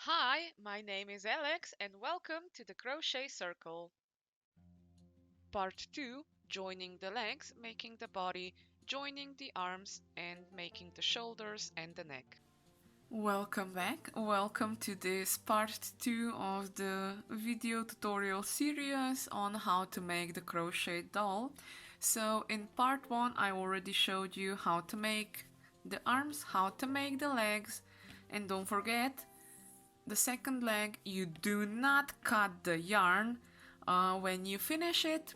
Hi, my name is Alex and welcome to the Crochet Circle. Part 2, joining the legs, making the body, joining the arms and making the shoulders and the neck. Welcome back. Welcome to this part 2 of the video tutorial series on how to make the crochet doll. So in part 1 I already showed you how to make the arms, how to make the legs, and don't forget the second leg you do not cut the yarn when you finish it.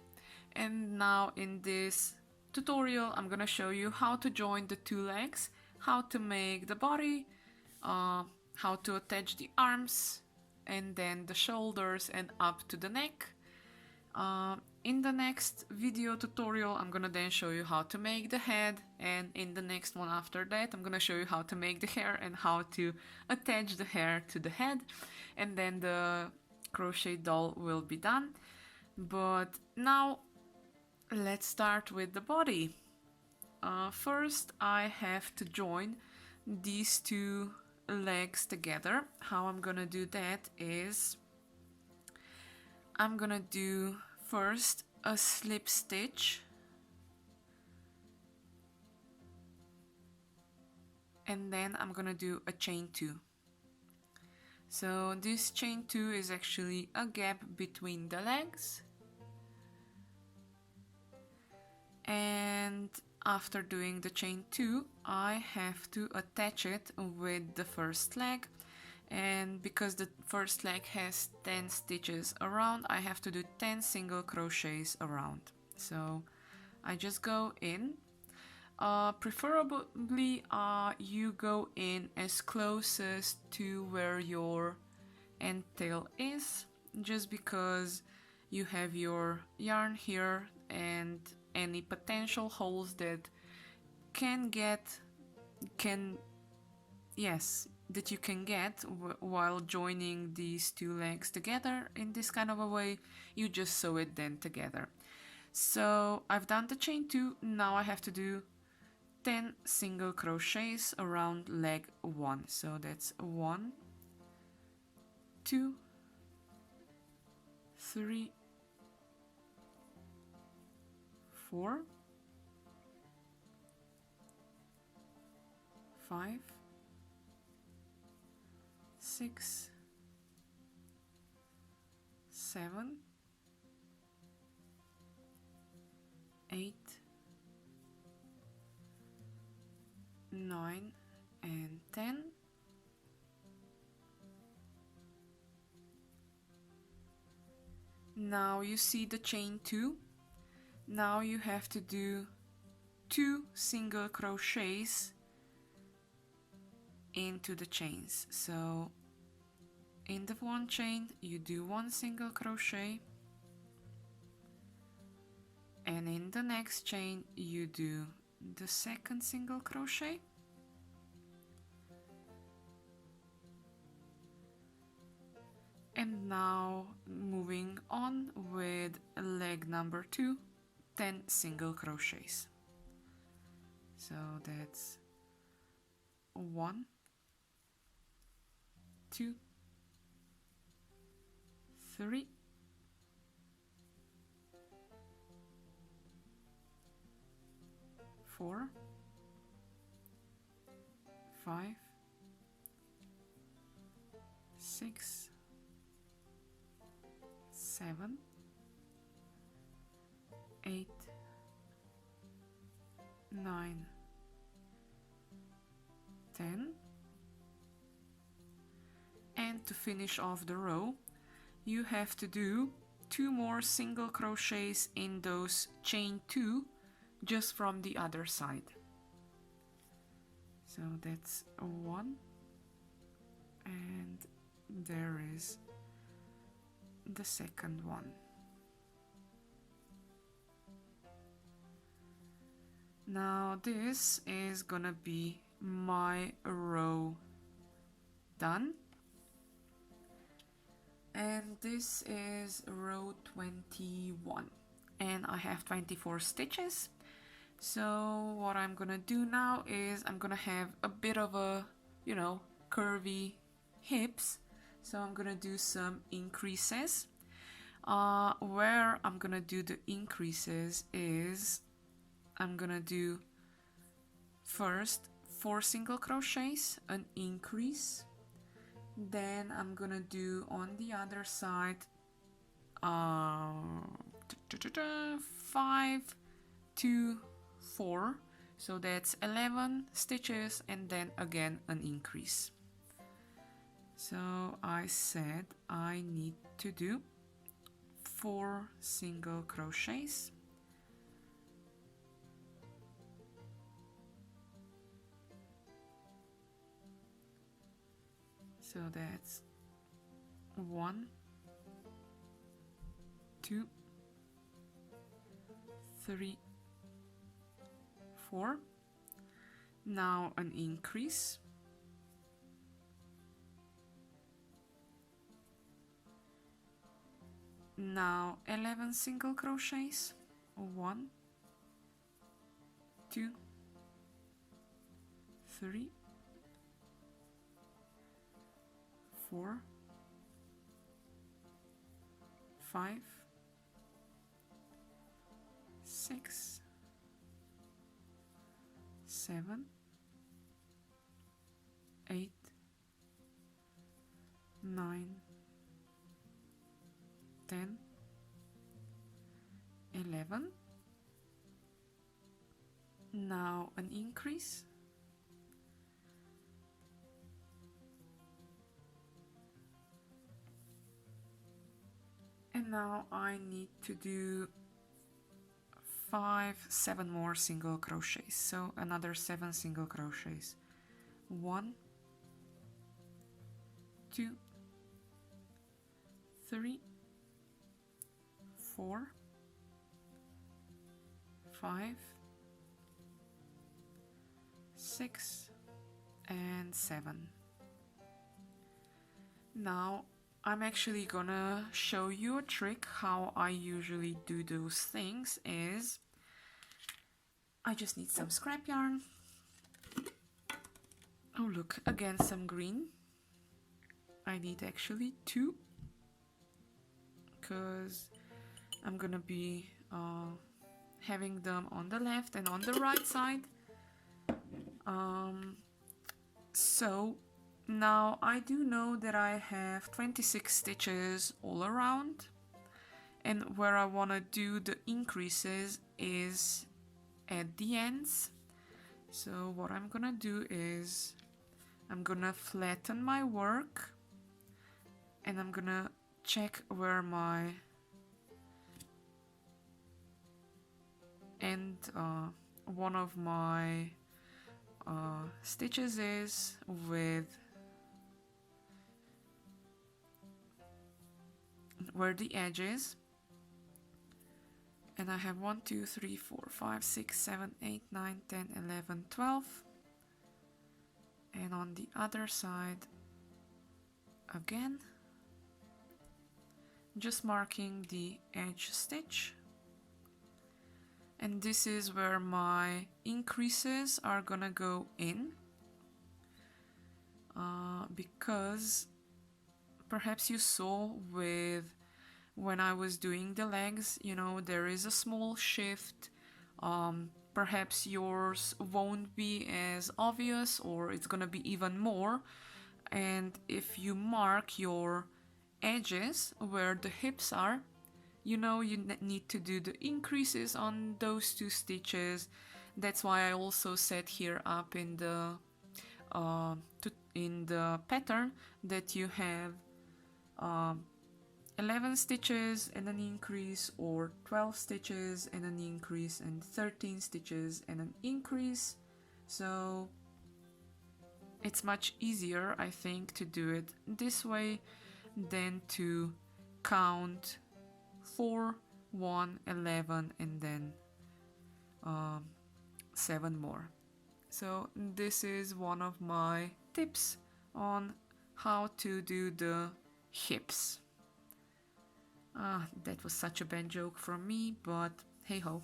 And now in this tutorial I'm gonna show you how to join the two legs, how to make the body, how to attach the arms and then the shoulders and up to the neck. In the next video tutorial I'm gonna then show you how to make the head, and in the next one after that I'm gonna show you how to make the hair and how to attach the hair to the head, and then the crochet doll will be done. But now let's start with the body. First I have to join these two legs together. How I'm gonna do that is I'm gonna do first a slip stitch and then I'm gonna do a chain 2. So this chain 2 is actually a gap between the legs, and after doing the chain 2 I have to attach it with the first leg, and because the first leg has 10 stitches around I have to do 10 single crochets around. So I just go in, preferably you go in as closest to where your end tail is, just because you have your yarn here and any potential holes that you can get while joining these two legs together in this kind of a way, you just sew it then together. So I've done the chain 2, now I have to do 10 single crochets around leg 1. So that's 1, 2, 3, 4, 5, 6, 7, 8, 9 and 10. Now you see the chain 2. Now you have to do 2 single crochets into the chains. So in the one chain you do 1 single crochet, and in the next chain you do the second single crochet, and now moving on with leg number 2, 10 single crochets. So that's 1, 2, 3, 4, 5, 6, 7, 8, 9, 10. And to finish off the row, you have to do 2 more single crochets in those chain 2 just from the other side. So that's 1, and there is the second one. Now this is gonna be my row done, and this is row 21 and I have 24 stitches. So what I'm gonna do now is I'm gonna have a bit of a, curvy hips. So I'm gonna do some increases. Where I'm gonna do the increases is I'm gonna do first 4 single crochets, an increase, then I'm gonna do on the other side 5, 2, 4, so that's 11 stitches, and then again an increase. So I said I need to do 4 single crochets, so that's 1, 2, 3, 4. Now an increase, now 11 single crochets, 1, 2, 3, 4, 5, 6, 7, 8, 9, 10, 11. Now an increase, and now I need to do 7 more single crochets, so another 7 single crochets. 1, 2, 3, 4, 5, 6, and 7. Now I'm actually gonna show you a trick. How I usually do those things is I just need some scrap yarn. Oh look, again some green. I need actually 2 because I'm gonna be having them on the left and on the right side. So now I do know that I have 26 stitches all around, and where I want to do the increases is at the ends. So what I'm gonna do is I'm gonna flatten my work, and I'm gonna check where my end one of my stitches is with where the edge is, and I have 1, 2, 3, 4, 5, 6, 7, 8, 9, 10, 11, 12, and on the other side again just marking the edge stitch, and this is where my increases are gonna go in, because perhaps you saw with when I was doing the legs, you know, there is a small shift. Perhaps yours won't be as obvious, or it's gonna be even more. And if you mark your edges where the hips are, you know you need to do the increases on those 2 stitches. That's why I also set here up in the pattern that you have 11 stitches and an increase, or 12 stitches and an increase, and 13 stitches and an increase. So it's much easier, I think, to do it this way than to count 4, 1, 11, and then 7 more. So this is one of my tips on how to do the hips. That was such a bad joke from me, but hey ho.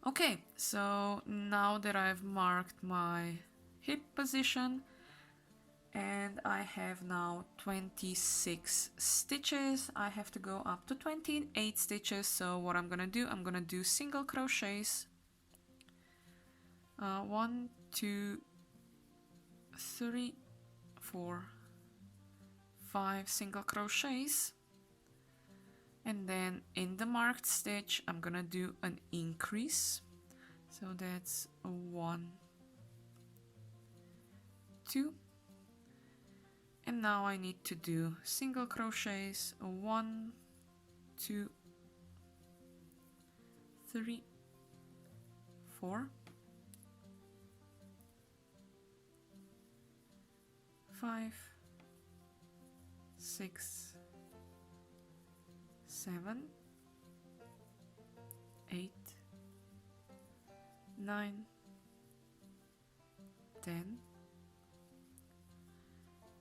Okay, so now that I've marked my hip position, and I have now 26 stitches. I have to go up to 28 stitches, so what I'm gonna do, I'm gonna do single crochets, 1 2 3 4 5 single crochets, and then in the marked stitch I'm gonna do an increase, so that's 1 2, and now I need to do single crochets, 1 2 3 4 5 6 7 8 9 10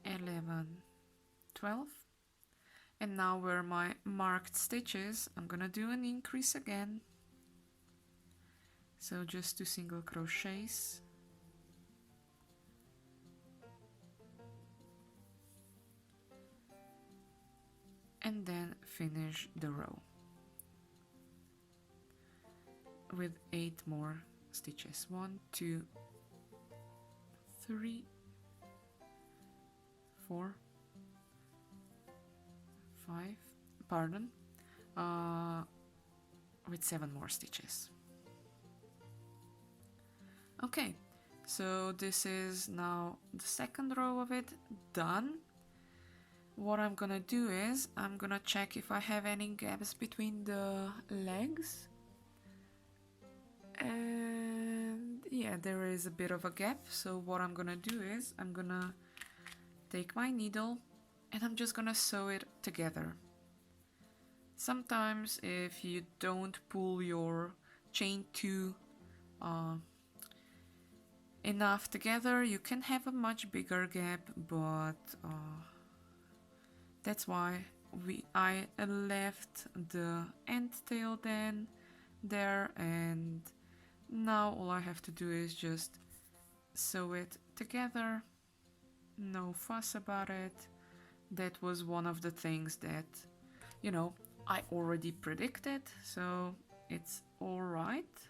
11 12, and now where my marked stitches I'm gonna do an increase again, so just 2 single crochets, and then finish the row with 8 more stitches. 1 2 3 4 5, pardon, with 7 more stitches. Okay, so this is now the second row of it done. What I'm gonna do is I'm gonna check if I have any gaps between the legs, and yeah, there is a bit of a gap. So what I'm gonna do is I'm gonna take my needle and I'm just gonna sew it together. Sometimes if you don't pull your chain 2 enough together, you can have a much bigger gap, but that's why I left the end tail then there, and now all I have to do is just sew it together. No fuss about it. That was one of the things that, you know, I already predicted, so it's all right.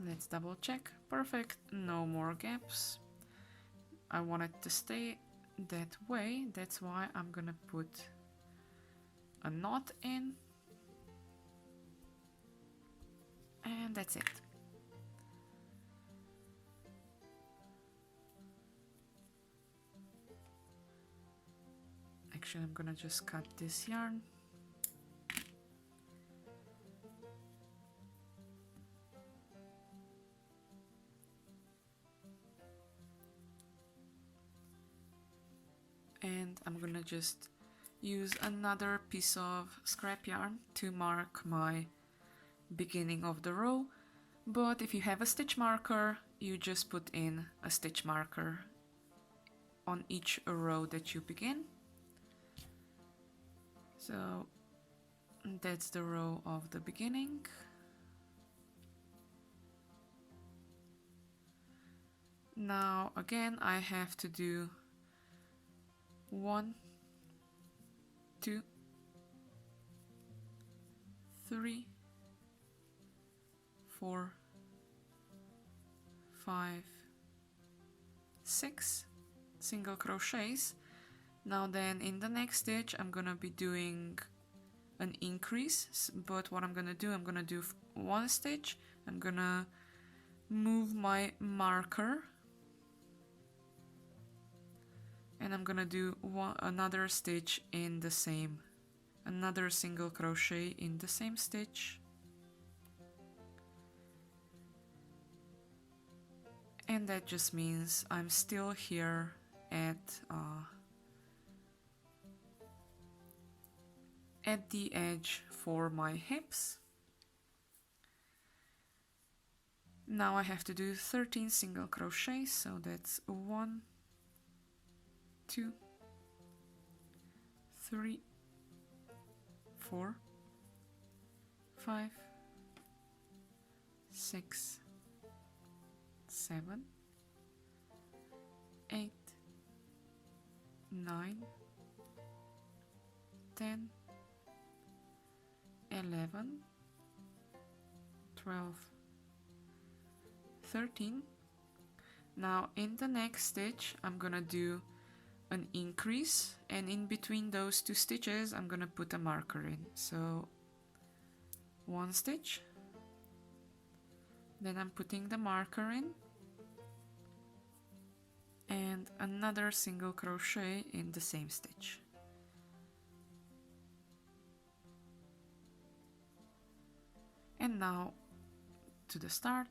Let's double check. Perfect, no more gaps. I want it to stay that way, that's why I'm gonna put a knot in, and that's it. Actually, I'm gonna just cut this yarn. And I'm gonna just use another piece of scrap yarn to mark my beginning of the row, but if you have a stitch marker, you just put in a stitch marker on each row that you begin. So that's the row of the beginning. Now again I have to do 1 2 3 4 5 6 single crochets. Now then in the next stitch I'm gonna be doing an increase, but what I'm gonna do, I'm gonna do 1 stitch, I'm gonna move my marker, and I'm gonna do another stitch in the same, another single crochet in the same stitch, and that just means I'm still here at the edge for my hips. Now I have to do 13 single crochets, so that's 1 2 3 4 5 6 7, 8, 9, 10, 11, 12, 13. Now in the next stitch I'm gonna do an increase, and in between those two stitches I'm gonna put a marker in. So one stitch, then I'm putting the marker in, and another single crochet in the same stitch. And now to the start.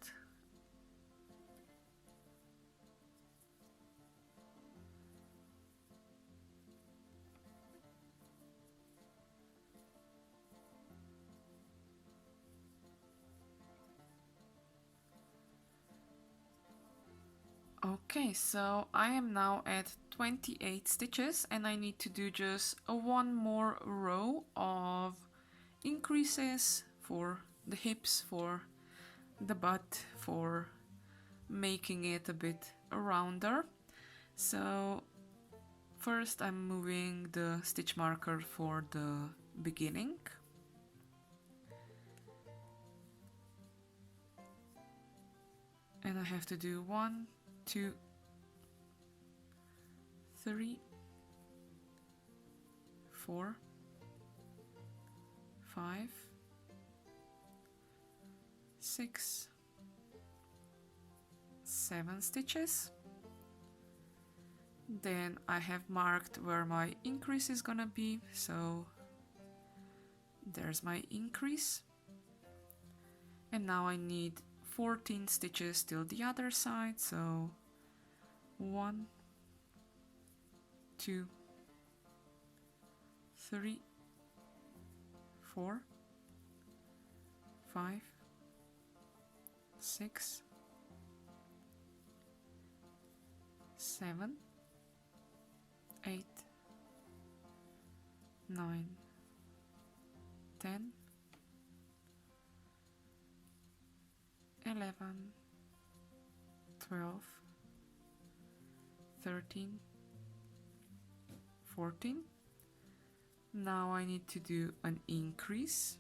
Okay, so I am now at 28 stitches and I need to do just one more row of increases for the hips, for the butt, for making it a bit rounder. So first I'm moving the stitch marker for the beginning. And I have to do 1, 2, 3, 4, 5, 6, 7 stitches. Then I have marked where my increase is gonna be, so there's my increase. And now I need 14 stitches till the other side, so 1, 2, 3, 4, 5, 6, 7, 8, 9, 10, 11, 12, 13, 14. Now I need to do an increase.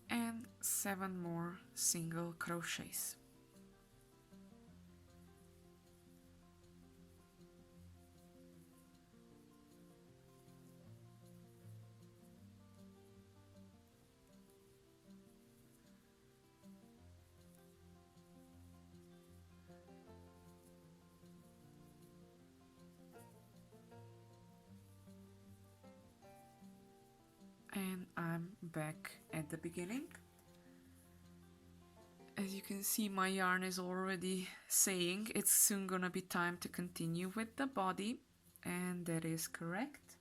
And 7 more single crochets. And I'm back at the beginning. As you can see, my yarn is already saying it's soon gonna be time to continue with the body, and that is correct,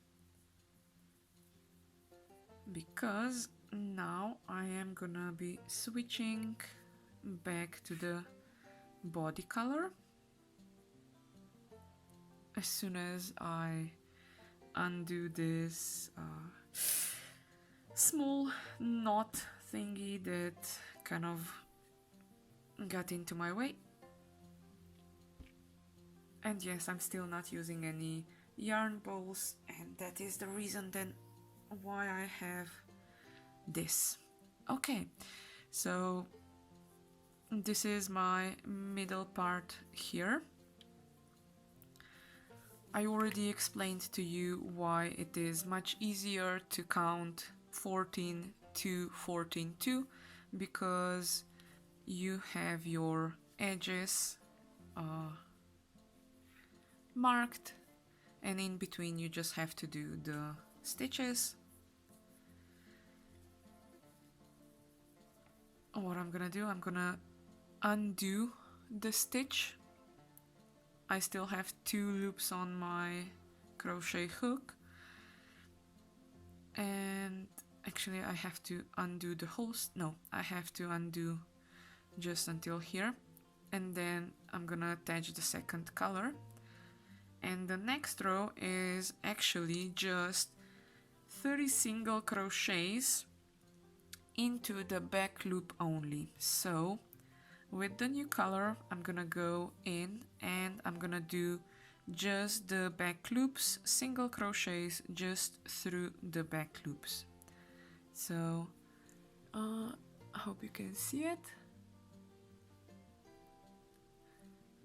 because now I am gonna be switching back to the body color as soon as I undo this small knot thingy that kind of got into my way. And yes, I'm still not using any yarn balls, and that is the reason then why I have this. Okay, so this is my middle part here. I already explained to you why it is much easier to count 14 to 14 2, because you have your edges marked, and in between you just have to do the stitches. What I'm gonna do, I'm gonna undo the stitch. I still have 2 loops on my crochet hook, and actually I have to undo the whole, I have to undo just until here, and then I'm gonna attach the second color. And the next row is actually just 30 single crochets into the back loop only. So with the new color, I'm gonna go in and I'm gonna do just the back loops, single crochets just through the back loops. So I hope you can see it.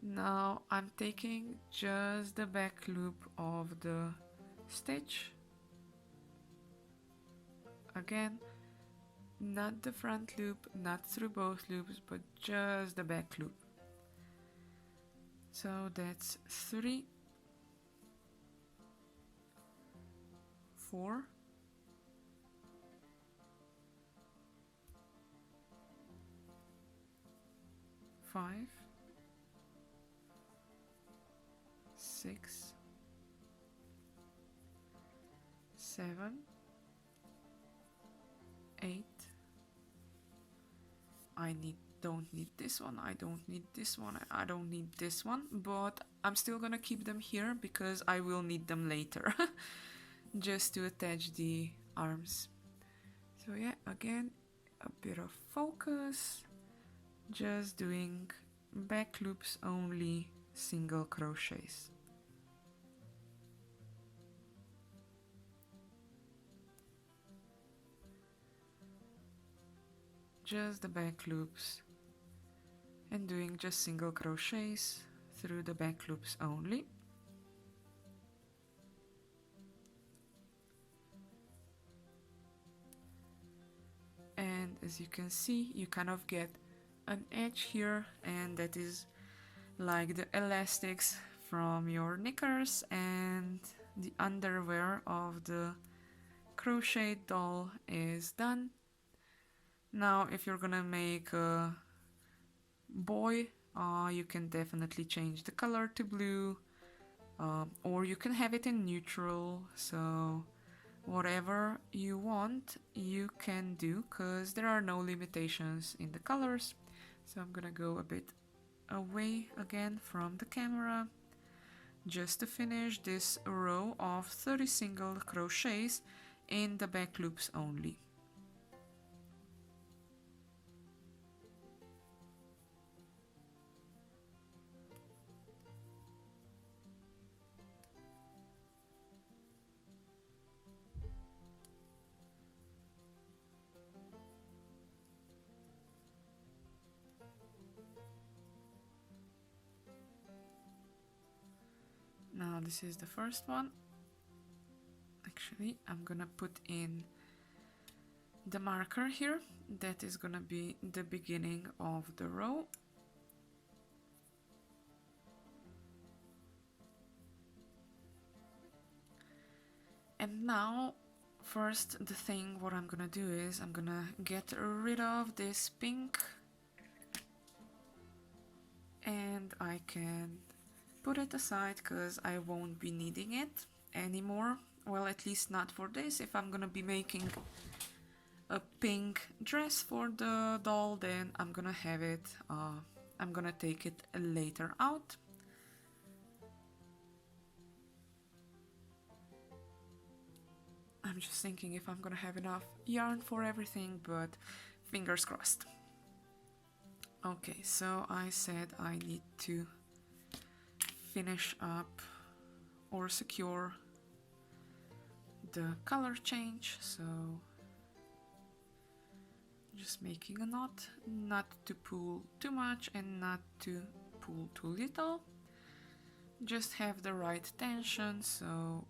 Now I'm taking just the back loop of the stitch. Again, not the front loop, not through both loops, but just the back loop. So that's 3, 4, 5, 6, 7, 8. Don't need this one, I don't need this one, I don't need this one, but I'm still gonna keep them here because I will need them later just to attach the arms. So yeah, again, a bit of focus, just doing back loops only, single crochets. Just the back loops and doing just single crochets through the back loops only. And as you can see, you kind of get an edge here, and that is like the elastics from your knickers and the underwear of the crochet doll is done. Now if you're gonna make a boy, you can definitely change the color to blue, or you can have it in neutral, so whatever you want you can do, because there are no limitations in the colors. So I'm gonna go a bit away again from the camera just to finish this row of 30 single crochets in the back loops only. Now this is the first one. Actually, I'm gonna put in the marker here. That is gonna be the beginning of the row. And now, first, the thing what I'm gonna do is I'm gonna get rid of this pink, and I can put it aside because I won't be needing it anymore. Well, at least not for this. If I'm gonna be making a pink dress for the doll, then I'm gonna have it, I'm gonna take it later out. I'm just thinking if I'm gonna have enough yarn for everything, but fingers crossed. Okay, so I said I need to finish up or secure the color change, so just making a knot, not to pull too much and not to pull too little. Just have the right tension so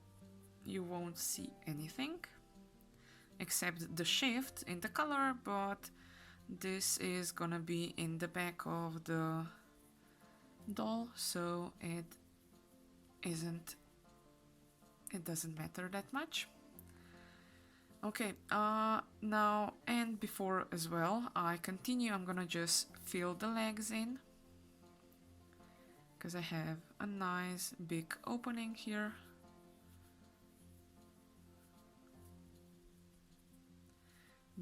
you won't see anything except the shift in the color, but this is gonna be in the back of the doll, so it doesn't matter that much. Okay, now and before as well I continue, I'm gonna just fill the legs in because I have a nice big opening here.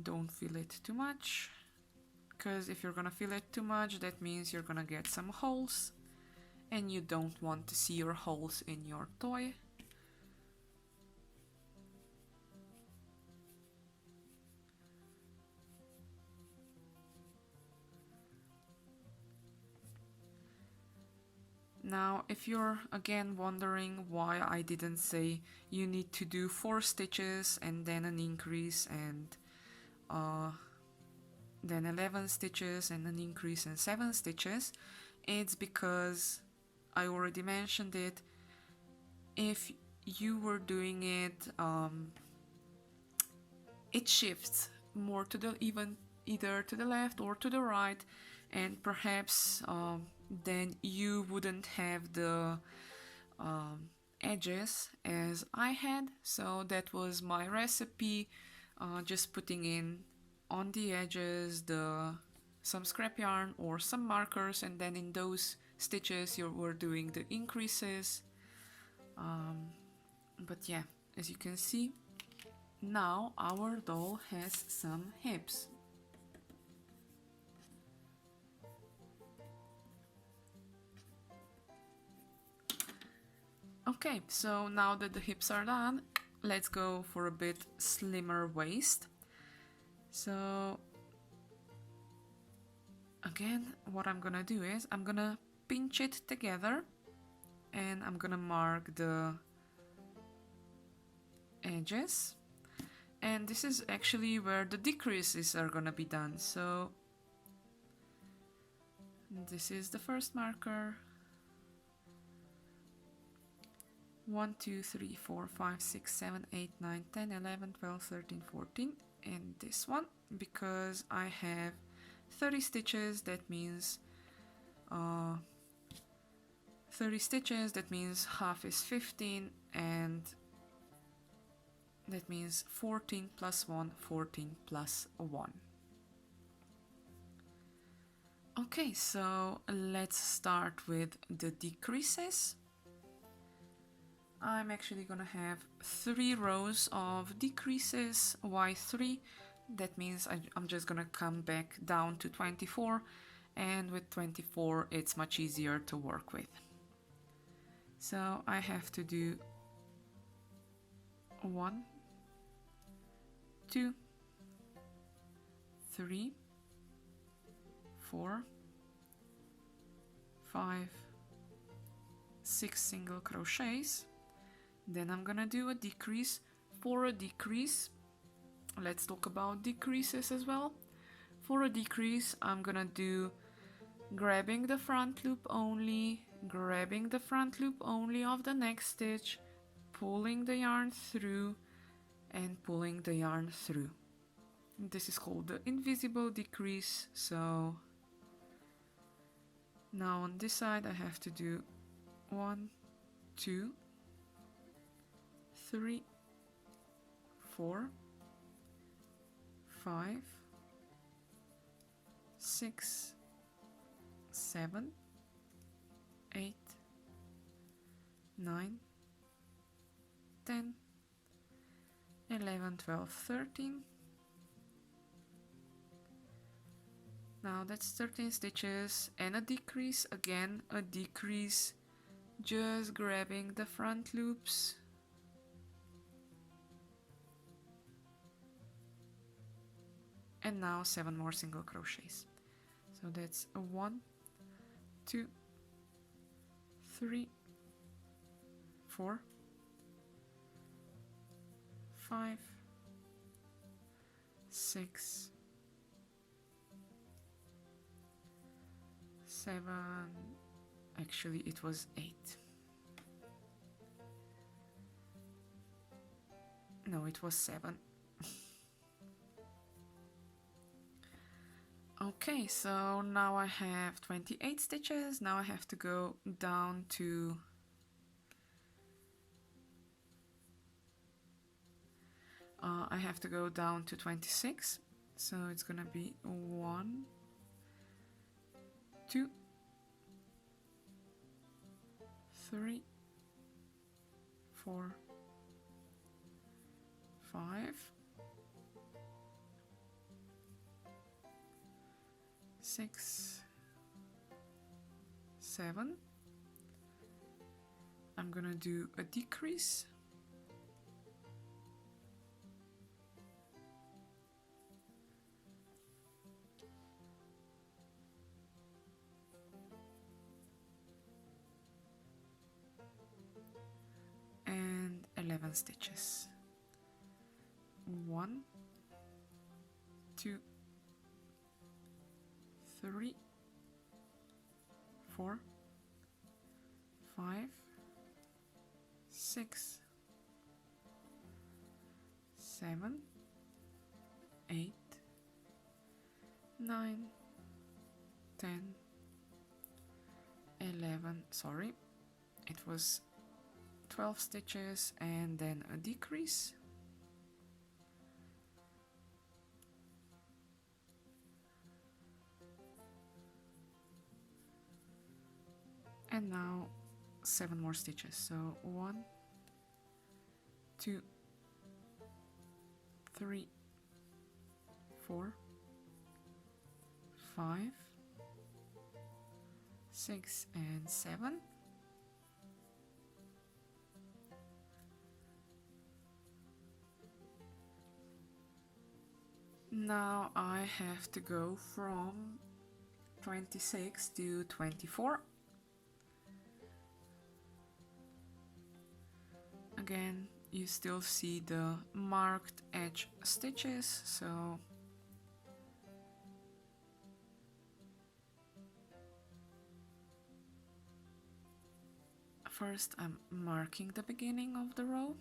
Don't fill it too much, because if you're gonna fill it too much, that means you're gonna get some holes, and you don't want to see your holes in your toy. Now, if you're again wondering why I didn't say you need to do 4 stitches and then an increase and then 11 stitches and an increase and 7 stitches, it's because I already mentioned it. If you were doing it, it shifts more to the either to the left or to the right, and perhaps then you wouldn't have the edges as I had. So that was my recipe, just putting in on the edges some scrap yarn or some markers, and then in those stitches you were doing the increases. But yeah, as you can see, now our doll has some hips. Okay, so now that the hips are done, let's go for a bit slimmer waist. So again, what I'm gonna do is I'm gonna pinch it together and I'm gonna mark the edges, and this is actually where the decreases are gonna be done. So this is the first marker. 1, 2, 3, 4, 5, 6, 7, 8, 9, 10, 11, 12, 13, 14, and this one, because I have 30 stitches, that means 30 stitches, that means half is 15, and that means 14 plus 1, 14 plus 1. Okay, so let's start with the decreases. I'm actually gonna have 3 rows of decreases. Why 3? That means I'm just gonna come back down to 24, and with 24 it's much easier to work with. So I have to do 1, 2, 3, 4, 5, 6 single crochets. Then I'm gonna do a decrease. For a decrease, let's talk about decreases as well. For a decrease, I'm gonna do grabbing the front loop only, grabbing the front loop only of the next stitch, pulling the yarn through, and pulling the yarn through. This is called the invisible decrease. So now on this side I have to do 1, 2, 3, 4, 5, 6, 7, 8, 9, 10, 11, 12, 13. Now that's 13 stitches and a decrease, again a decrease, just grabbing the front loops. And now 7 more single crochets. So that's a 1, 2, 3, 4, 5, 6, 7, actually it was 8. No, it was 7. Okay, so now I have 28 stitches. Now I have to go down to I have to go down to 26. So it's gonna be 1, 2, 3, 4, 5, 6, 7. I'm gonna do a decrease. 11 stitches. 1, 2, 3, 4, 5, 6, 7, 8, 9, 10, 11, sorry, it was 12 stitches and then a decrease. And now 7 more stitches. So 1, 2, 3, 4, 5, 6, and 7. Now I have to go from 26 to 24. Again, you still see the marked edge stitches, so first I'm marking the beginning of the row.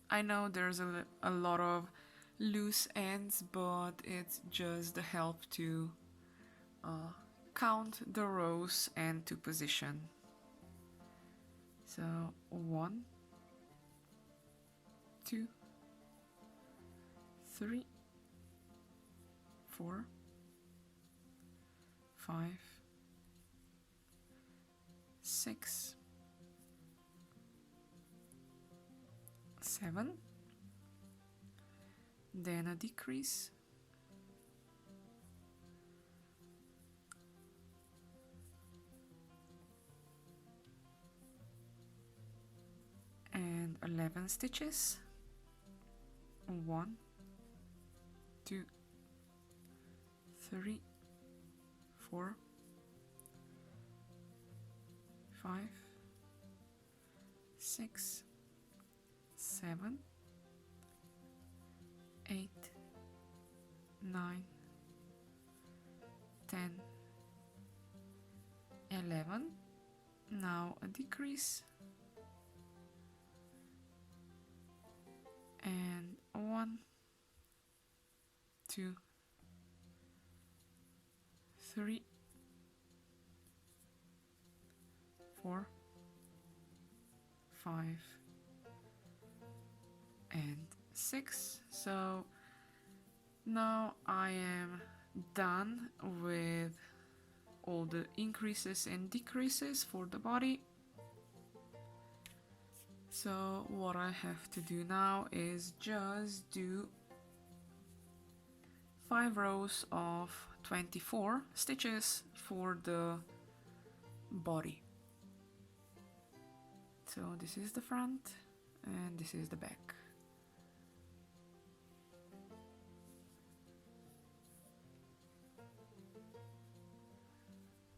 I know there's a lot of loose ends, but it's just the help to count the rows and to position. So 1, 2, 3, 4, 5, 6, 7, then a decrease, and 11 stitches. 1, 2, 3, 4, 5, 6, 7, 8, 9, 10, 11. Now a decrease, and 1, 2, 3, 4, 5, and 6. So now I am done with all the increases and decreases for the body. So what I have to do now is just do 5 rows of 24 stitches for the body. So this is the front and this is the back.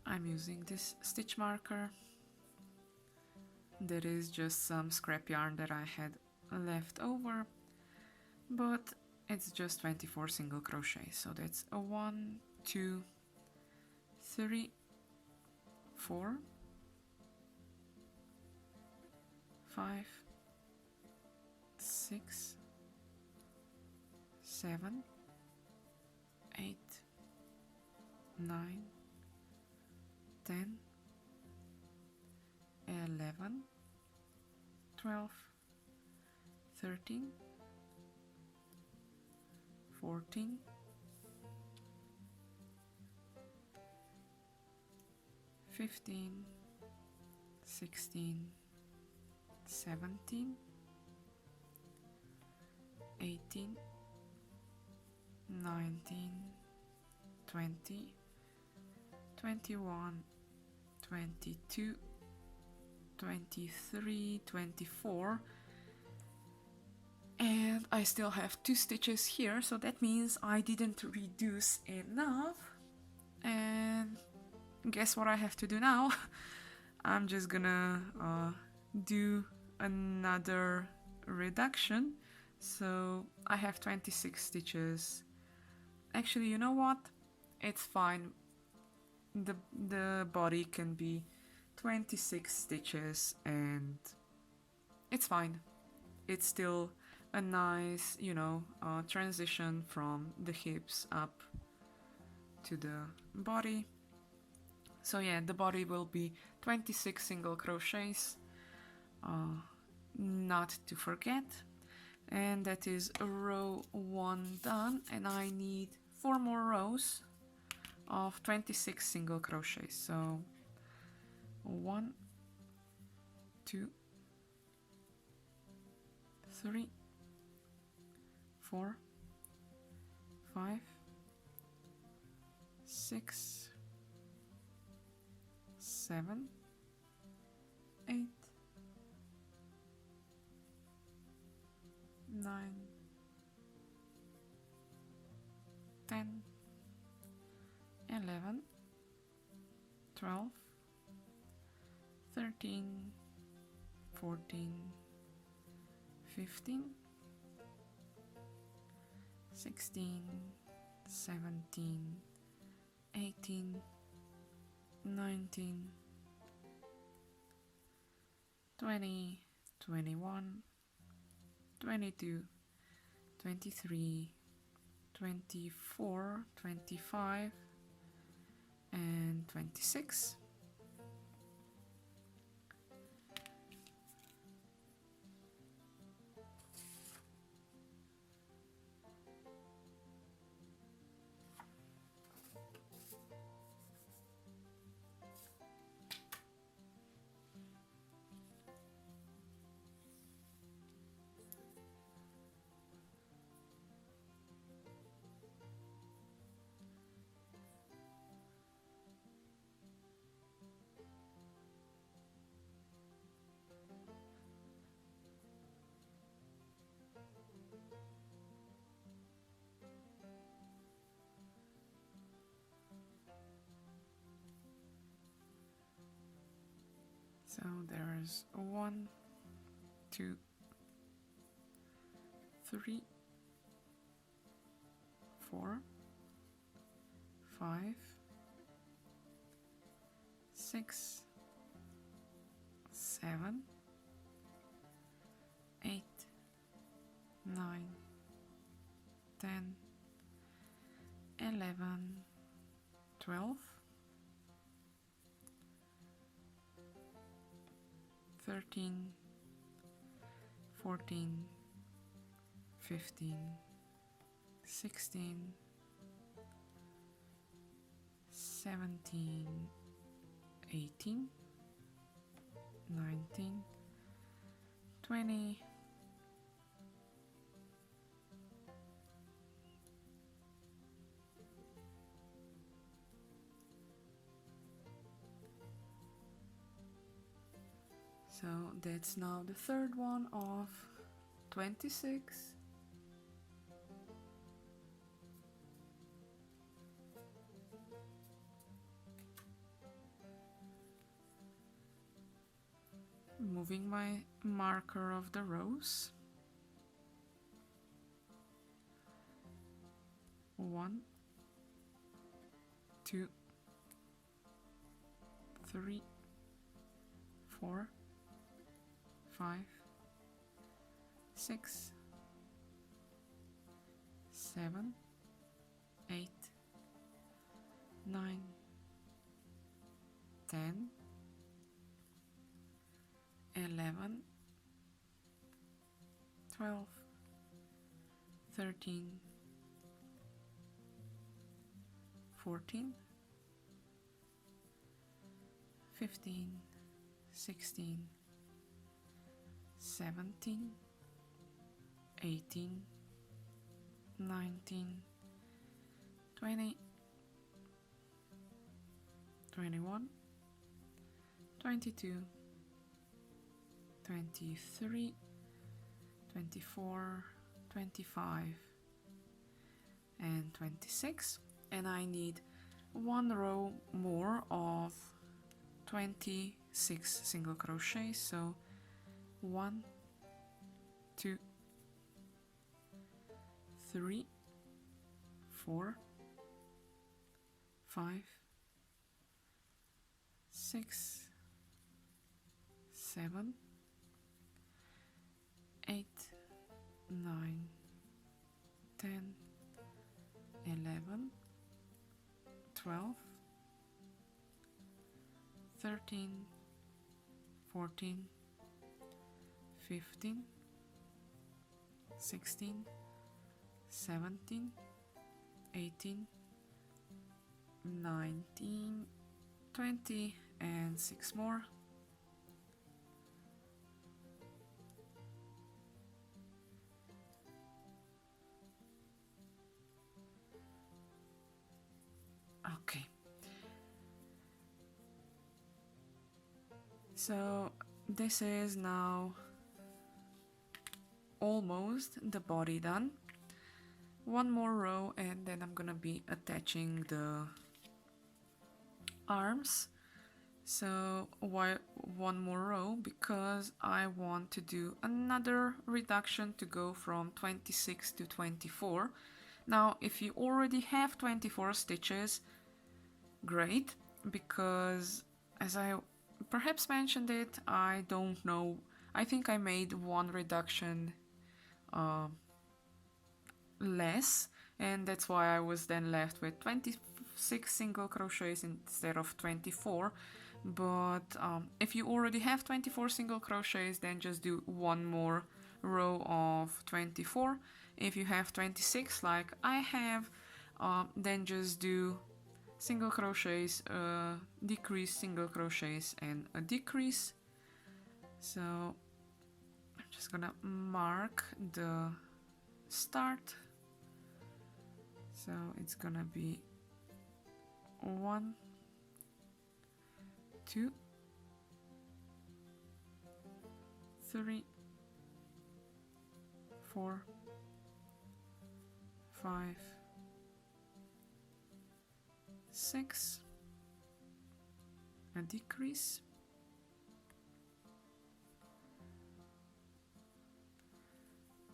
I'm using this stitch marker. There is just some scrap yarn that I had left over, but it's just 24 single crochet. So that's a 1, 2, 3, 4, 5, 6, 7, 8, 9, 10, 11, 12, 13, 14, 15, 16, 17, 18, 19, 20, 21, 22, 23, 24, and I still have 2 stitches here, so that means I didn't reduce enough. And guess what I have to do now? I'm just gonna do another reduction, so I have 26 stitches. Actually, you know what? It's fine. The body can be 26 stitches and it's fine. It's still a nice, transition from the hips up to the body. So yeah, the body will be 26 single crochets, not to forget. And that is row 1 done, and I need 4 more rows of 26 single crochets. So 1, 2, 3, 4, 5, 6, 7, 8, 9, 10, 11, 12, 13, 14, 15, 16, 17, 18, 19, 20, 21, 22, 23, 24, 25, and 26. So there's 1, 2, 3, 4, 5, 6, 7, 8, 9, 10, 11, 12, 13, 14, 15, 16, 17, 18, 19, 20, 'So that's now the third one of 26. Moving my marker of the rows. 1, 2, 3, 4, 5, 6, 7, 8, 9, 10, 11, 12, 13, 14, 15, 16, 17, 18, 19, 20, 21, 22, 23, 24, 25, and 26. And I need one row more of 26 single crochets. So 1, 2, 3, 4, 5, 6, 7, 8, 9, 10, 11, 12, 13, 14, 15, 16, 17, 18, 19, 20, and 6 more. Okay. So this is now almost the body done. One more row and then I'm gonna be attaching the arms. So why one more row? Because I want to do another reduction to go from 26 to 24. Now if you already have 24 stitches, great, because as I perhaps mentioned it, I don't know, I think I made one reduction less, and that's why I was then left with 26 single crochets instead of 24. But if you already have 24 single crochets, then just do one more row of 24. If you have 26 like I have, then just do single crochets, decrease, single crochets, and a decrease. So I'm just gonna mark the start. So it's gonna be 1, 2, 3, 4, 5, 6, a decrease,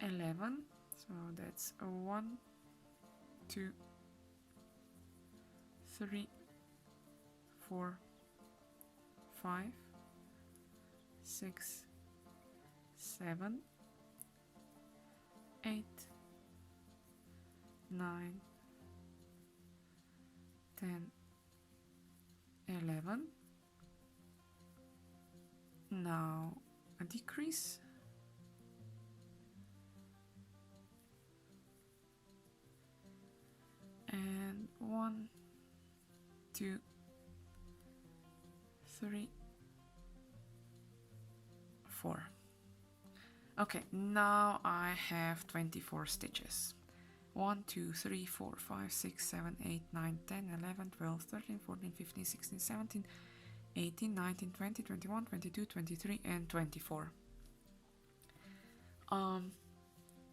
11, so that's a 1, 2, 3, 4, 5, 6, 7, 8, 9, 10, 11. Now a decrease, and 1, 2, 3, 4. Okay, now I have 24 stitches. 1, 2, 3, 4, 5, 6, 7, 8, 9, 10, 11, 12, 13, 14, 15, 16, 17, 18, 19, 20, 21, 22, 23, and 24.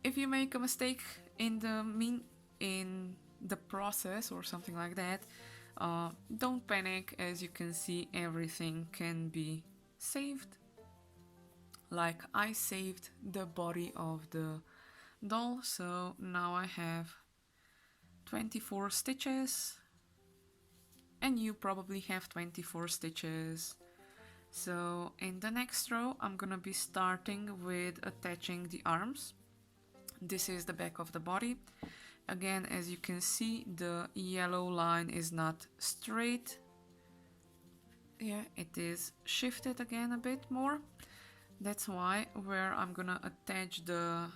If you make a mistake in the process or something like that, don't panic. As you can see, everything can be saved. Like I saved the body of the doll, so now I have 24 stitches, and you probably have 24 stitches. So in the next row I'm gonna be starting with attaching the arms. This is the back of the body. Again, as you can see, the yellow line is not straight. Yeah, it is shifted again a bit more. That's why where I'm gonna attach the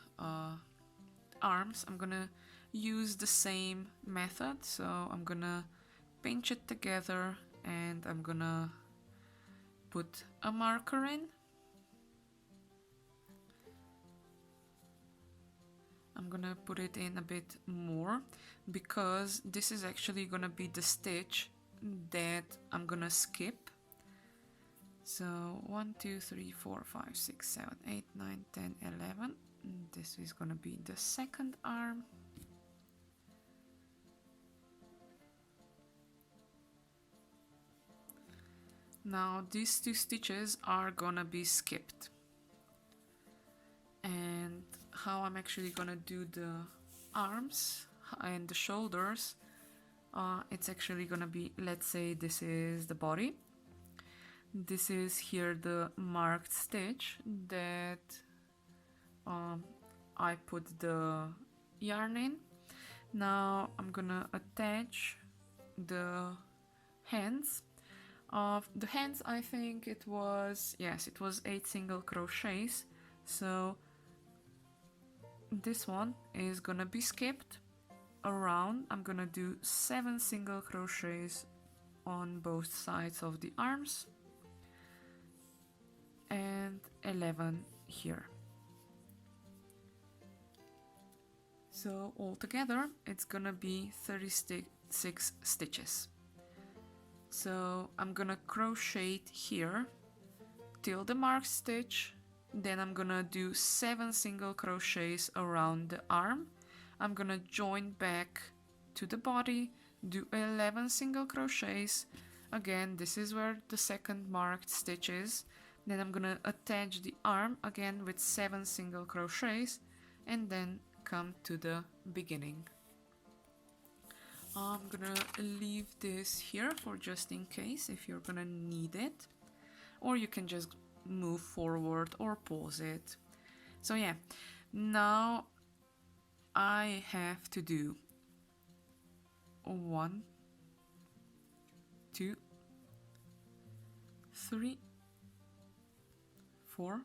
arms, I'm gonna use the same method. So I'm gonna pinch it together and I'm gonna put a marker in. I'm gonna put it in a bit more because this is actually gonna be the stitch that I'm gonna skip. So 1, 2, 3, 4, 5, 6, 7, 8, 9, 10, 11. This is gonna be the second arm. Now these two stitches are gonna be skipped. how I'm actually gonna do the arms and the shoulders, it's actually gonna be, let's say this is the body. This is here the marked stitch that I put the yarn in. Now I'm gonna attach the hands. The hands, I think it was, yes, it was 8 single crochets. So this one is gonna be skipped around. I'm gonna do 7 single crochets on both sides of the arms and 11 here. So altogether it's gonna be 36 stitches. So I'm gonna crochet here till the marked stitch, then I'm gonna do 7 single crochets around the arm. I'm gonna join back to the body, do 11 single crochets. Again, this is where the second marked stitch is. Then I'm gonna attach the arm again with 7 single crochets and then come to the beginning. I'm gonna leave this here for just in case if you're gonna need it, or you can just move forward or pause it. So yeah, now I have to do 1, 2, 3, 4,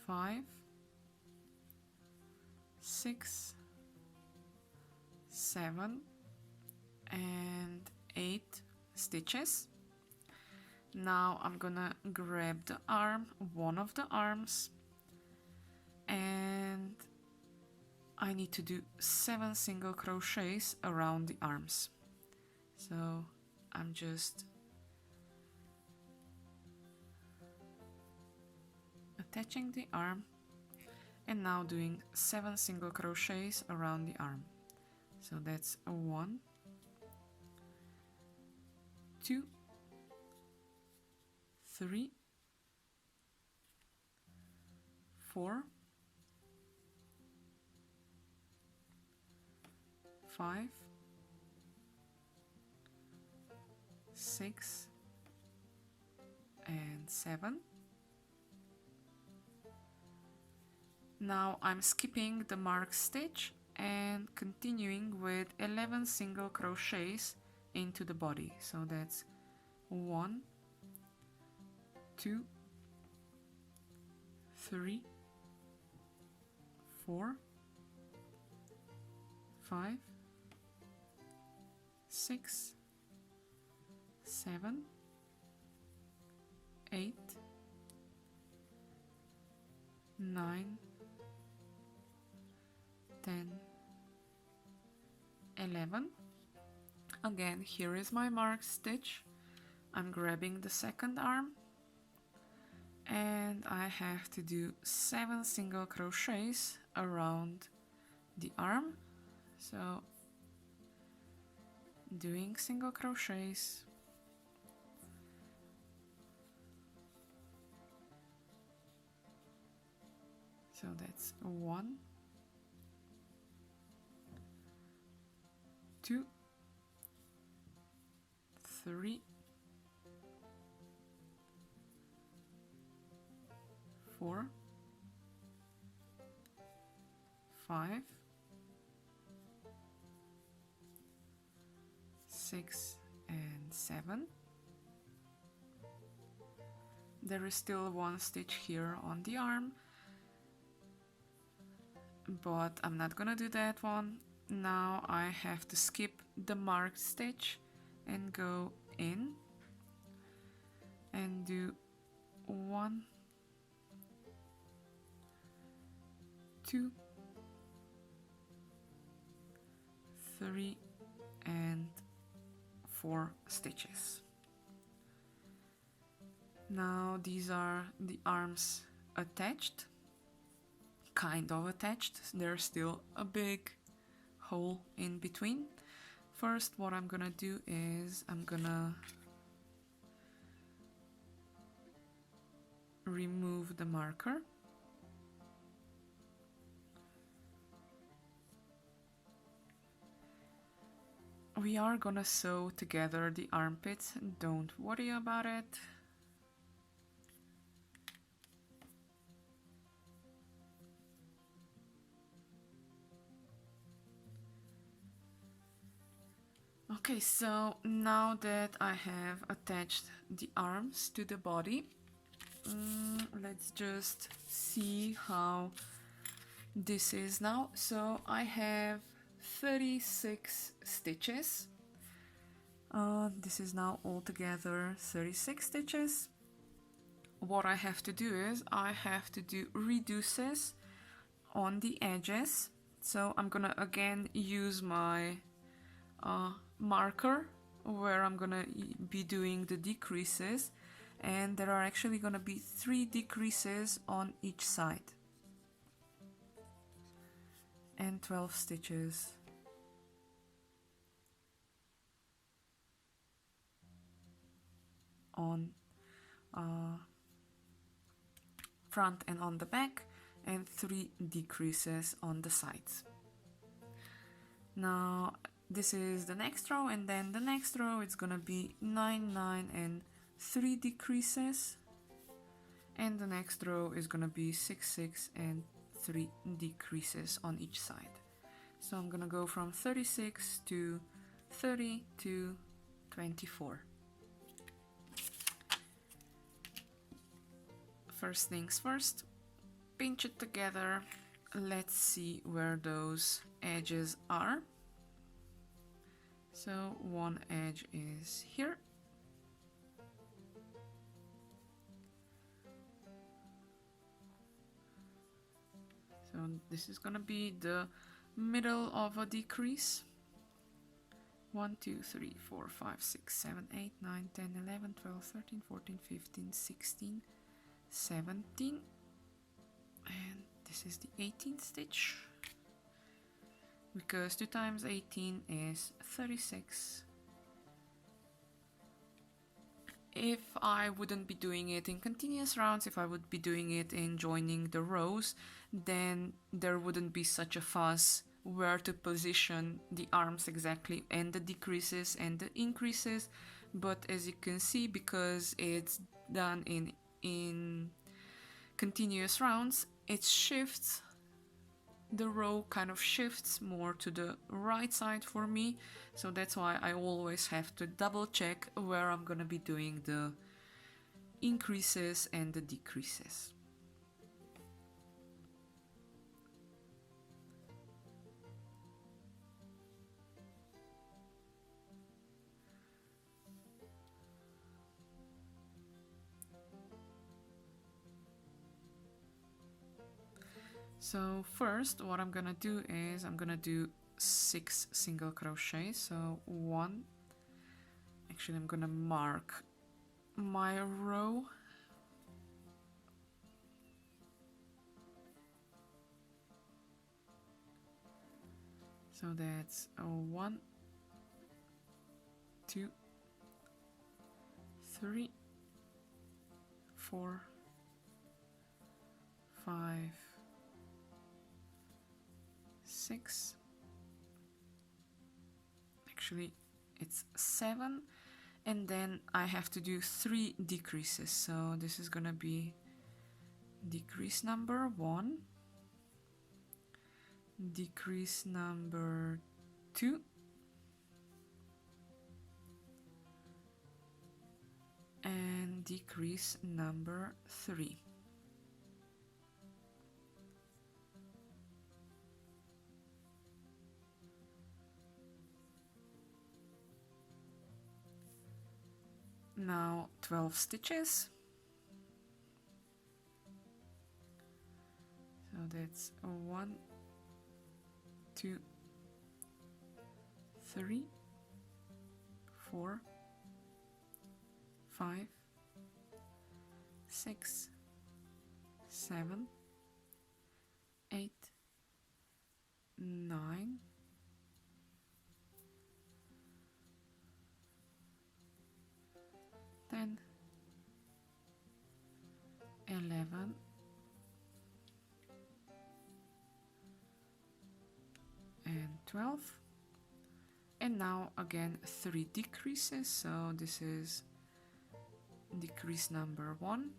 5, 6, 7 and 8 stitches. Now I'm gonna grab the arm, one of the arms, and I need to do 7 single crochets around the arms. So I'm just attaching the arm and now doing 7 single crochets around the arm. So that's a 1, 2, 3, 4, 5, 6 and 7. Now I'm skipping the marked stitch and continuing with 11 single crochets into the body. So that's 1, 2, 3, 4, 5, 6, 7, 8, 9, 10, 11. Again, here is my marked stitch. I'm grabbing the second arm and I have to do 7 single crochets around the arm. So doing single crochets, so that's 1, 2, 3, 4, 5, 6 and 7. There is still one stitch here on the arm, but I'm not gonna do that one. Now I have to skip the marked stitch and go in and do 1, 2, 3 and 4 stitches. Now these are the arms attached, kind of attached. There's still a big hole in between. First, what I'm gonna do is I'm gonna remove the marker we are gonna sew together the armpits, don't worry about it. Okay, so now that I have attached the arms to the body, let's just see how this is now. So I have 36 stitches. This is now altogether 36 stitches. What I have to do is I have to do reduces on the edges. So I'm gonna again use my marker where I'm gonna be doing the decreases, and there are actually gonna be 3 decreases on each side and 12 stitches on front and on the back, and 3 decreases on the sides. Now this is the next row, and then the next row it's gonna be 9, 9 and 3 decreases, and the next row is gonna be 6, 6 and 3 decreases on each side. So I'm gonna go from 36 to 30 to 24. First things first, pinch it together. Let's see where those edges are. So one edge is here. So this is gonna be the middle of a decrease. 1, 2, 3, 4, 5, 6, 7, 8, 9, 10, 11, 12, 13, 14, 15, 16, 17, and this is the 18th stitch, because 2 times 18 is 36. If I wouldn't be doing it in continuous rounds, if I would be doing it in joining the rows, then there wouldn't be such a fuss where to position the arms exactly, and the decreases and the increases. But as you can see, because it's done in continuous rounds, it shifts, the row kind of shifts more to the right side for me, so that's why I always have to double check where I'm gonna be doing the increases and the decreases. So first what I'm gonna do is I'm gonna do 6 single crochet. So 1, actually I'm gonna mark my row, so that's a 1, 2, 3, 4, 5, 6, actually it's 7, and then I have to do 3 decreases. So this is gonna be decrease number 1, decrease number 2, and decrease number 3. Now 12 stitches. So that's 1, 2, 3, 4, 5, 6, 7, 8, 9, 10, 11, and 12, And now again 3 decreases, so this is decrease number 1,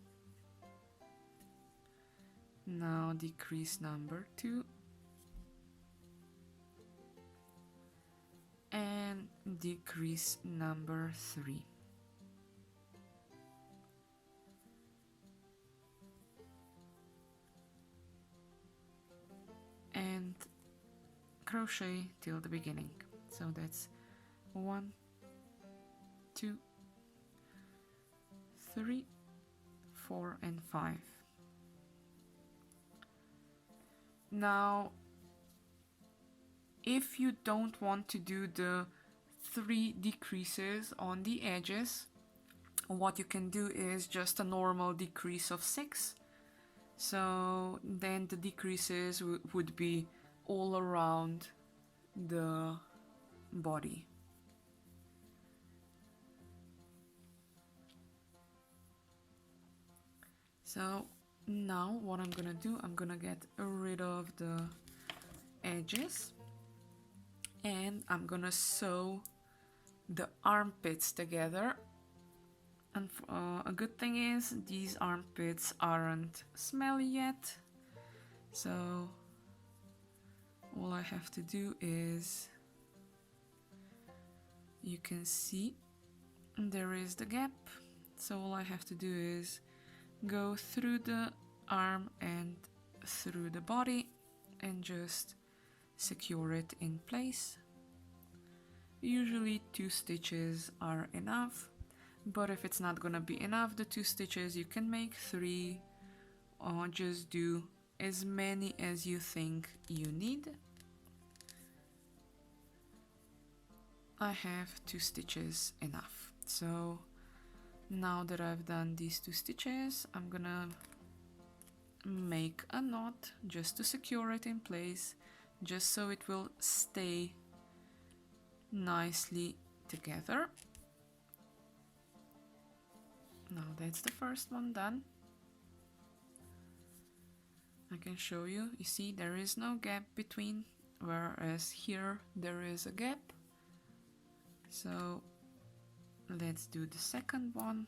now decrease number 2, and decrease number 3. And crochet till the beginning. So that's 1, 2, 3, 4, and 5. Now, if you don't want to do the 3 decreases on the edges, what you can do is just a normal decrease of 6. So then the decreases would be all around the body. So now what I'm gonna do, I'm gonna get rid of the edges and I'm gonna sew the armpits together. And a good thing is these armpits aren't smelly yet, so all I have to do is, you can see there is the gap, so all I have to do is go through the arm and through the body and just secure it in place. Usually 2 stitches are enough, but if it's not gonna be enough, the 2 stitches, you can make 3 or just do as many as you think you need. I have 2 stitches enough. So now that I've done these 2 stitches, I'm gonna make a knot just to secure it in place, just so it will stay nicely together. Now that's the first one done. I can show you, you see there is no gap between, whereas here there is a gap. So let's do the second one.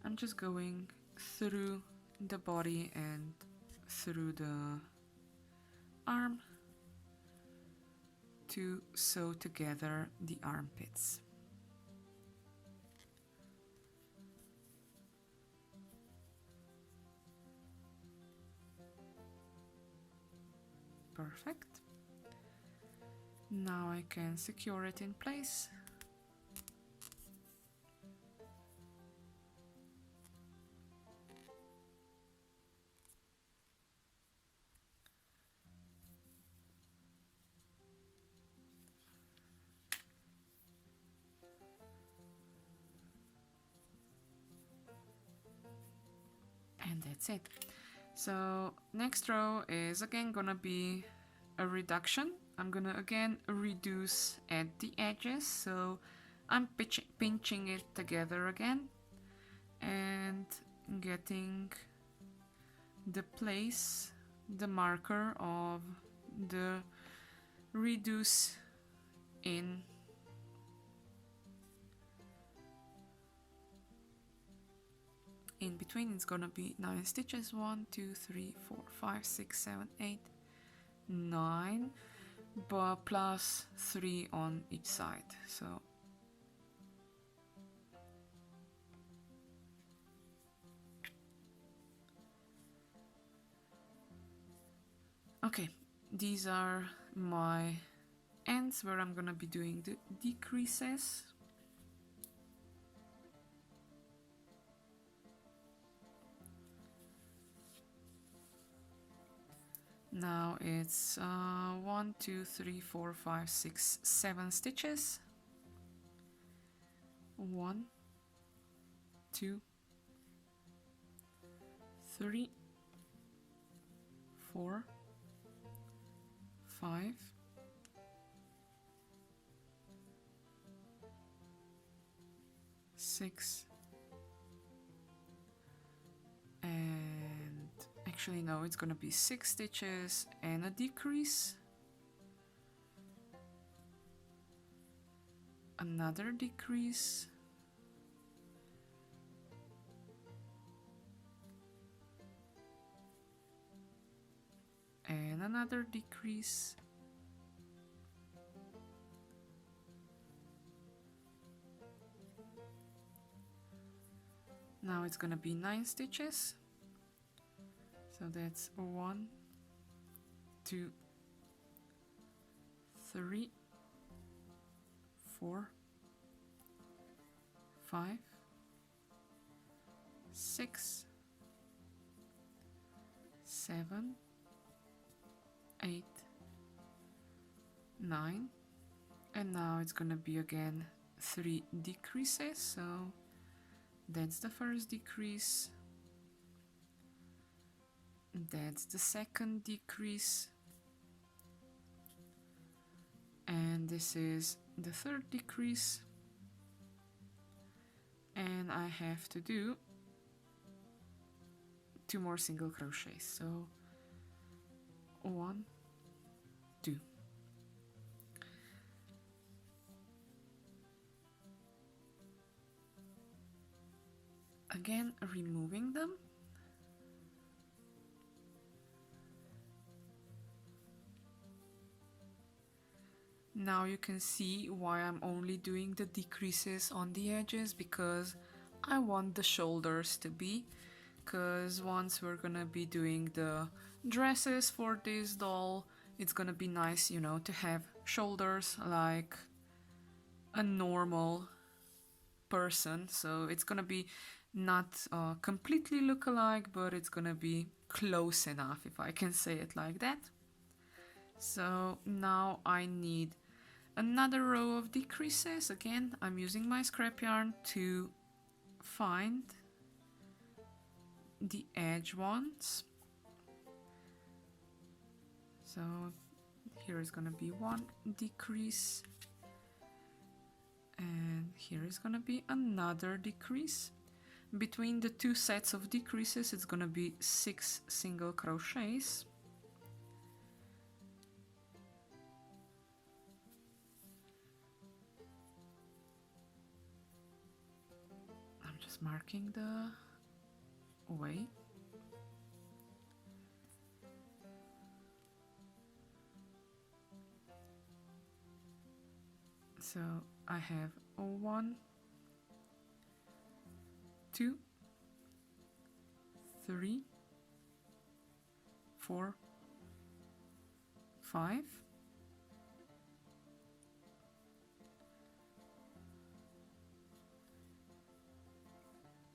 I'm just going through the body and through the arm to sew together the armpits. Perfect. Now I can secure it in place. And that's it. So next row is again gonna be a reduction. I'm gonna again reduce at the edges, so I'm pinching it together again and getting the place, the marker of the reduce in. In between it's gonna be 9 stitches, 1, 2, 3, 4, 5, 6, 7, 8, 9, but plus 3 on each side. So okay, these are my ends where I'm gonna be doing the decreases. Now it's 1, 2, 3, 4, 5, 6, 7 stitches. 1, 2, 3, 4, 5, 6, 6, and actually no, it's gonna be 6 stitches and a decrease, another decrease, and another decrease, now it's gonna be 9 stitches, so that's 1, 2, 3, 4, 5, 6, 7, 8, 9, and now it's gonna be again 3 decreases, so that's the first decrease, that's the second decrease, and this is the third decrease, and I have to do 2 more single crochets, so 1, 2. Again, removing them. Now you can see why I'm only doing the decreases on the edges, because I want the shoulders to be, because once we're gonna be doing the dresses for this doll, it's gonna be nice, you know, to have shoulders like a normal person. So it's gonna be not completely look alike, but it's gonna be close enough, if I can say it like that. So now I need another row of decreases. Again, I'm using my scrap yarn to find the edge ones. So here is gonna be 1 decrease, and here is gonna be another decrease. Between the 2 sets of decreases, it's gonna be 6 single crochets. I'm just marking the way. So I have 1, 2, 3, 4, 5,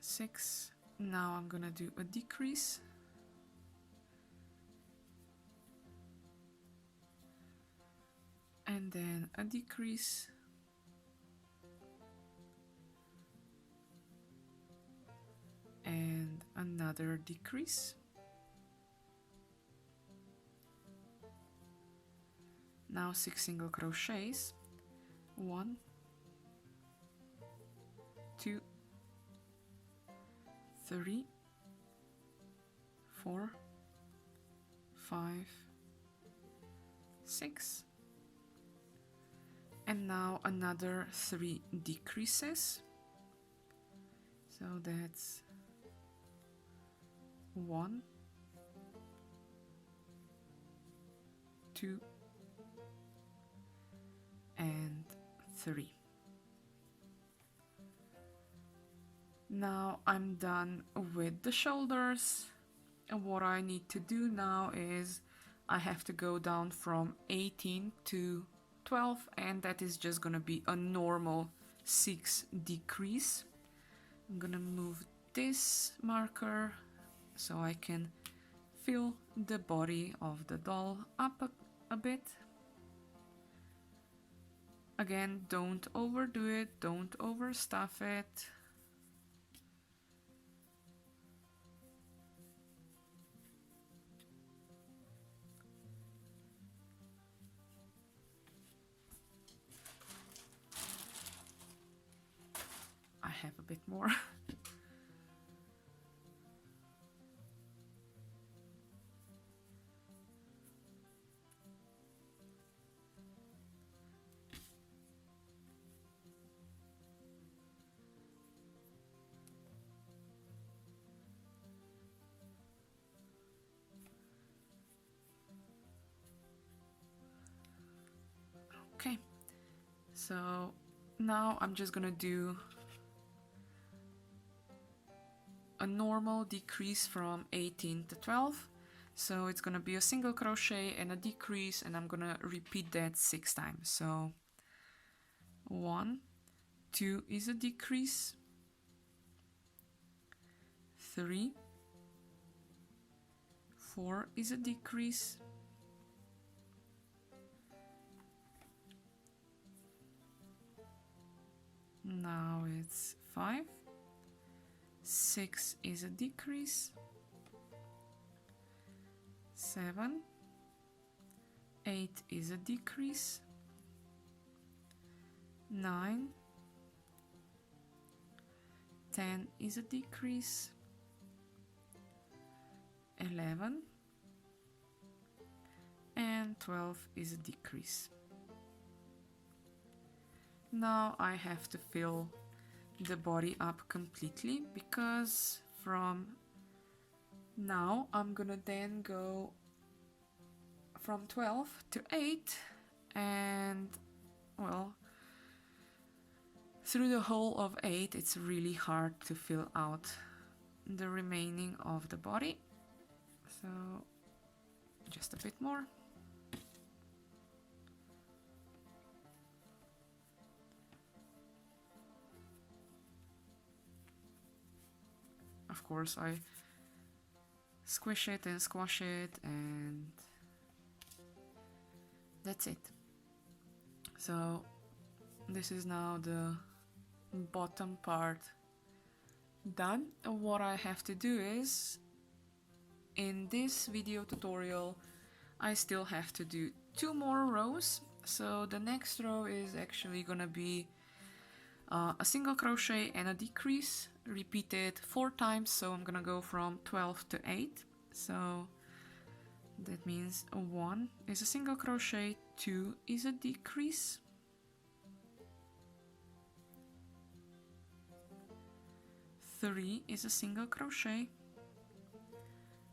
6. Now I'm gonna do a decrease, and then a decrease, and another decrease. Now 6 single crochets. 1, 2, 3, 4, 5, 6, and now another 3 decreases. So that's 1, 2, and 3. Now I'm done with the shoulders, and what I need to do now is I have to go down from 18 to 12, and that is just gonna be a normal 6 decrease. I'm gonna move this marker so I can fill the body of the doll up a bit. Again, don't overdo it, don't overstuff it. I have a bit more. Okay, so now I'm just gonna do a normal decrease from 18 to 12. So it's gonna be a single crochet and a decrease, and I'm gonna repeat that 6 times. So 1, 2 is a decrease, 3, 4 is a decrease, 5, 6 is a decrease, 7, 8 is a decrease, 9, 10 is a decrease, 11, and 12 is a decrease. Now I have to fill the body up completely, because from now I'm gonna then go from 12 to 8, and well, through the whole of 8 it's really hard to fill out the remaining of the body, so just a bit more. Of course, I squish it and squash it, and that's it. So this is now the bottom part done. What I have to do is, in this video tutorial, I still have to do 2 more rows. So the next row is actually gonna be a single crochet and a decrease, repeated 4 times. So I'm gonna go from 12 to 8. So that means 1 is a single crochet, 2 is a decrease, 3 is a single crochet,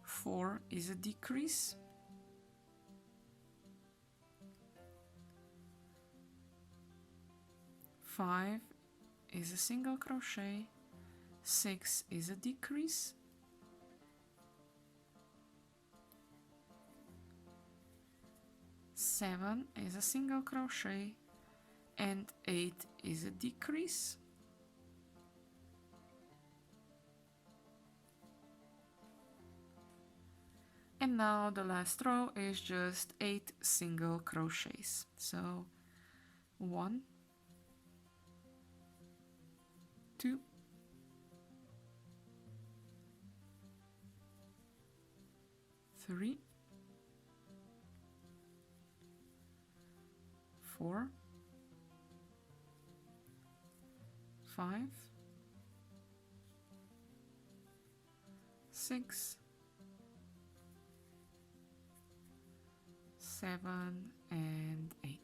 4 is a decrease, 5 is a single crochet, 6 is a decrease, 7 is a single crochet, and 8 is a decrease. And now the last row is just 8 single crochets. So 1, 2, 3, 4, 5, 6, 7, and 8.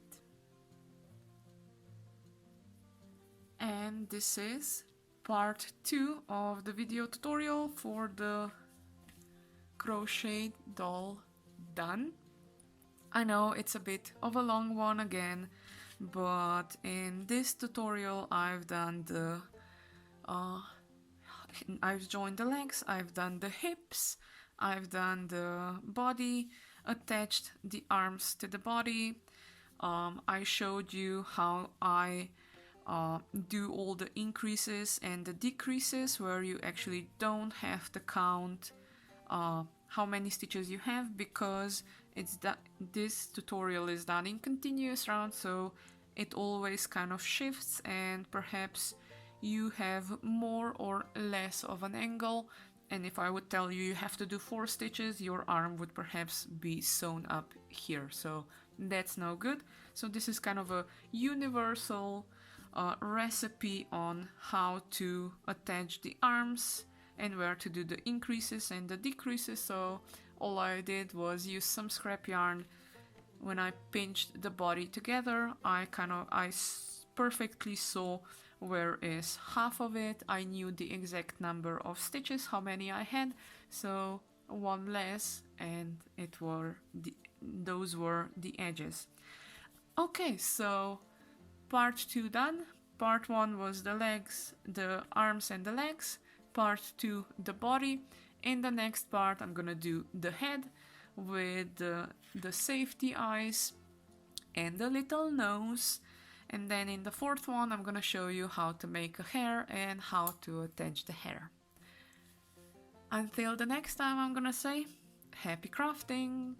And this is part 2 of the video tutorial for the crochet doll done. I know it's a bit of a long one again, but in this tutorial I've done the I've joined the legs, I've done the hips, I've done the body, attached the arms to the body. I showed you how I do all the increases and the decreases, where you actually don't have to count how many stitches you have, because this tutorial is done in continuous round, so it always kind of shifts, and perhaps you have more or less of an angle, and if I would tell you you have to do 4 stitches, your arm would perhaps be sewn up here, so that's no good. So this is kind of a universal a recipe on how to attach the arms and where to do the increases and the decreases, so all I did was use some scrap yarn. When I pinched the body together, I perfectly saw where is half of it. I knew the exact number of stitches, how many I had, so one less, and those were the edges. Okay, so part 2 done. Part 1 was the legs, the arms and the legs. Part 2 the body. In the next part I'm gonna do the head with the safety eyes and the little nose. And then in the fourth one I'm gonna show you how to make a hair and how to attach the hair. Until the next time, I'm gonna say happy crafting!